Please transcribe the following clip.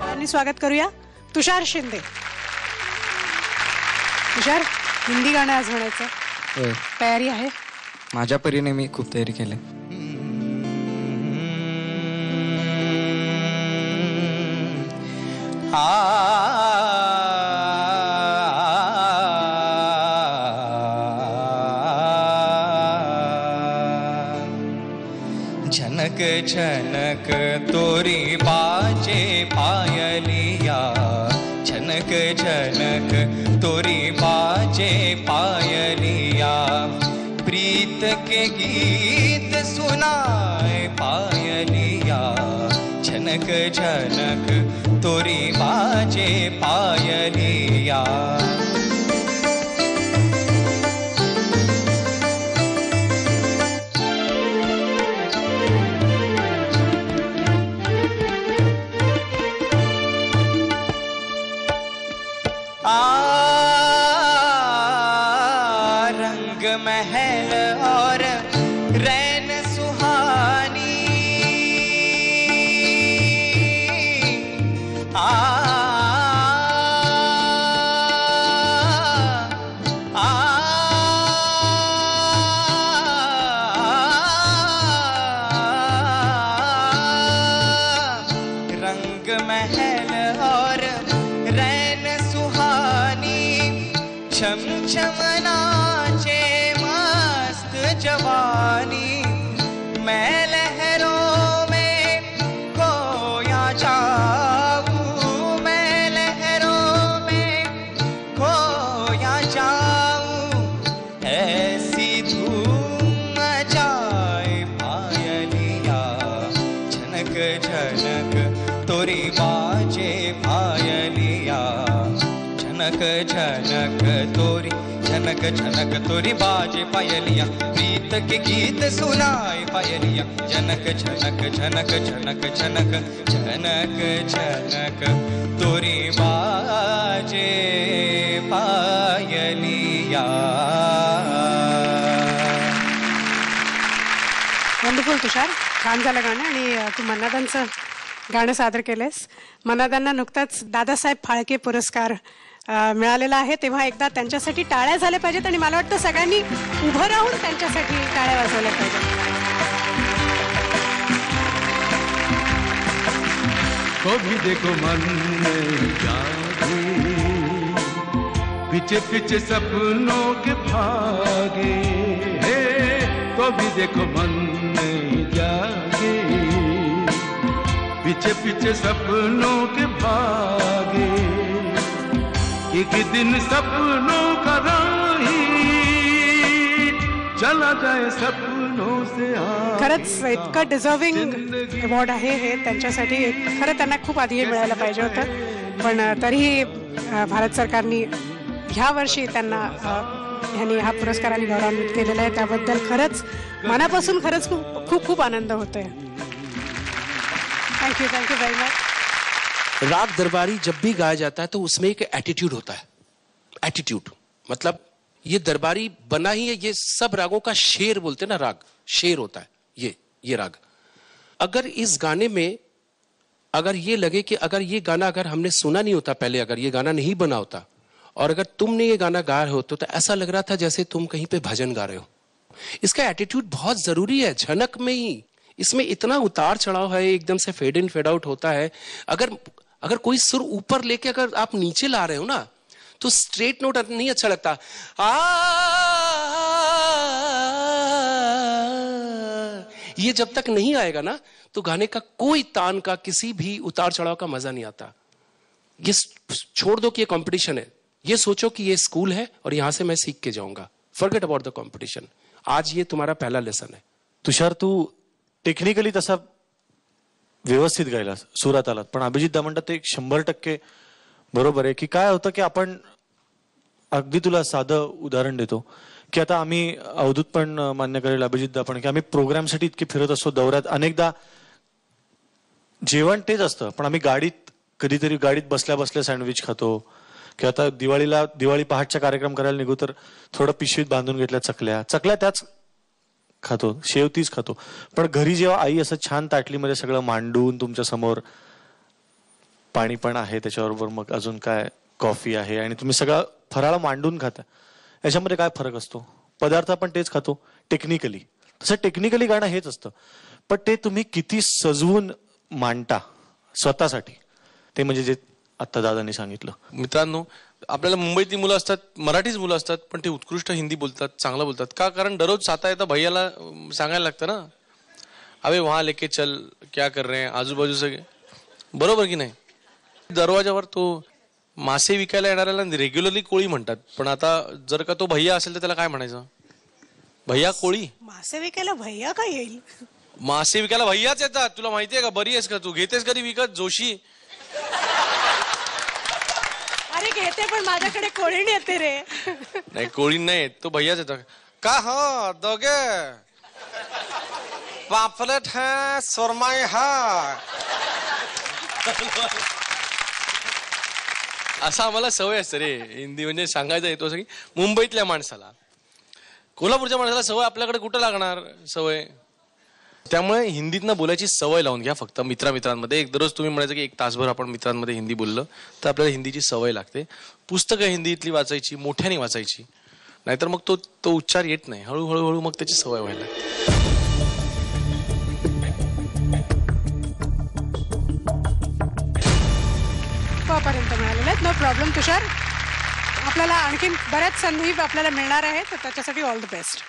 आणि स्वागत करूया तुषार शिंदे. तुषार, हिंदी गाणं आज म्हणायचं, तयारी आहे? माझ्या परीने मी खूप तयारी केली. झनक झनक तोरी बाजे पायलिया, झनक झनक तोरी बाजे पायलिया, प्रीत के गीत सुनाए पायलिया, झनक झनक तोरी बाजे पायलिया. रंग महल और रैन सुहानी, रंग महल और रैन सुहानी, छम छम नाचे मस्त जवानी, मैं लहरों में खोया जाऊं, मैं लहरों में खोया जाऊं, ऐसी धूम मचाए पायलिया, झनक झनक तोरी बाजे पायलिया, झनक झनक तोरी, झनक झनक तोरी बाजे पायलिया, प्रीत के गीत सुनाए पायलिया, झनक झनक झनक झनक झनक झनक झनक तोरी बाजे पायलिया. वंडरफुल तुषार, छान झालं गाणं. आणि तू मन्नादांचं गाणं सादर केलंस. मन्नादांना नुकताच दादासाहेब फाळके पुरस्कार मिळालेला आहे, तेव्हा एकदा त्यांच्यासाठी टाळ्या झाल्या पाहिजेत आणि मला वाटतं सगळ्यांनी उभं राहून त्यांच्यासाठी टाळ्या वाजवल्या पाहिजेत. कभी देखो मन में जागे, पीछे पीछे सपनों के भागे, कभी देखो मन में जागे, पीछे पीछे सपनों के भागे, एक दिन सपनों का राही चला जाए सपनों से. खरंच इतकं डिझर्विंग अवॉर्ड आहे हे त्यांच्यासाठी. खरं त्यांना खूप आधी हे मिळायला पाहिजे होतं, पण तरीही भारत सरकारने ह्या वर्षी त्यांना ह्यांनी हा पुरस्काराने गौरवान्वित केलेला आहे. त्याबद्दल खरंच मनापासून खरंच खूप खूप खूप आनंद होतोय. Thank you very much. राग दरबारी जब भी गाया जाता है तो उसमें एक एटीट्यूड होता है. एटीट्यूड मतलब ये दरबारी बना ही है, ये सब रागों का शेर बोलते हैं ना, राग शेर होता है ये राग. अगर इस गाने में अगर ये लगे कि अगर ये गाना अगर हमने सुना नहीं होता पहले, अगर ये गाना नहीं बना होता और अगर तुमने ये गाना गाया होता तो ऐसा लग रहा था जैसे तुम कहीं पे भजन गा रहे हो. इसका एटीट्यूड बहुत जरूरी है. झनक में ही इसमें इतना उतार चढ़ाव है, एकदम से फेड इन फेड आउट होता है. अगर कोई सुर ऊपर लेके अगर आप नीचे ला रहे हो ना तो स्ट्रेट नोट नहीं अच्छा लगता. ये जब तक नहीं आएगा ना तो गाने का कोई तान का किसी भी उतार चढ़ाव का मजा नहीं आता. ये छोड़ दो कि ये कंपटीशन है, ये सोचो कि ये स्कूल है और यहां से मैं सीख के जाऊंगा. Forget about the competition. आज ये तुम्हारा पहला लेसन है. तुषार, तू टेक्निकली तसा व्यवस्थित गायला, सुरात आलात, पण अभिजित दा म्हणतात ते 100% बरोबर आहे. की काय होतं की आपण अगदी तुला साधं उदाहरण देतो की आता आम्ही अवधूत पण मान्य करेल, अभिजित दा पण, की आम्ही प्रोग्रामसाठी इतके फिरत असतो दौऱ्यात. अनेकदा जेवण तेच असतं पण आम्ही गाडीत कधीतरी गाडीत बसल्या बसल्या सँडविच खातो. की आता दिवाळी पहाटचा कार्यक्रम करायला निघू तर थोडं पिशवीत बांधून घेतल्या चकल्या त्याच खातो, शेव तीच खातो. पण घरी जेव्हा आई असं छान ताटलीमध्ये सगळं मांडून तुमच्या समोर, पाणी पण आहे त्याच्याबरोबर, मग अजून काय, कॉफी आहे, आणि तुम्ही सगळं फराळ मांडून खाता, याच्यामध्ये काय फरक असतो? पदार्थ आपण तेच खातो टेक्निकली, तसं टेक्निकली गाणं हेच असतं, पण ते तुम्ही किती सजवून मांडता स्वतःसाठी, ते म्हणजे जे आता दादांनी सांगितलं. मित्रांनो, आपल्याला मुंबईतली मुलं असतात, मराठीच मुलं असतात, पण ते उत्कृष्ट हिंदी बोलतात, चांगलं बोलतात. का? कारण दररोज साता येता भैयाला सांगायला लागतं ना, अबे वहां लेके चल, क्या कर रहे हैं, आजूबाजू सगळे, बरोबर की नाही? दरवाजावर तो मासे विकायला येणाऱ्याला रेग्युलरली कोळी म्हणतात, पण आता जर का तो भैया असेल तर त्याला काय म्हणायचं? भैया कोळी? मासे विकायला भैया का येईल? मासे विकायला भैयाच येतात. तुला माहितीये का? बरी आहेस का तू? घेतेस कधी विकत जोशी? अरे घेते, पण माझ्याकडे कोळीण येते रे. नाही, कोळी नाही, तो भैयाच येतो. का हो दोघे? पापलेट है, सुरमई है. असं आम्हाला सवय असते रे हिंदी, म्हणजे सांगायचं येतो असं की मुंबईतल्या माणसाला. कोल्हापूरच्या माणसाला सवय आपल्याकडे कुठं लागणार सवय? त्यामुळे हिंदीतनं बोलायची सवय लावून घ्या फक्त मित्रांमध्ये. एक दररोज तुम्ही म्हणायचं की 1 तासभर आपण मित्रांमध्ये हिंदी बोललं तर आपल्याला हिंदीची सवय लागते. पुस्तकं हिंदीतली वाचायची, मोठ्याने वाचायची, नाहीतर मग तो उच्चार येत नाही. हळूहळू मग त्याची सवय व्हायला लागते. पर्यंत मिळालेले आहेत, नो प्रॉब्लेम तुषार. आपल्याला आणखीन बऱ्याच संधी आपल्याला मिळणार आहेत, तर त्याच्यासाठी ऑल द बेस्ट.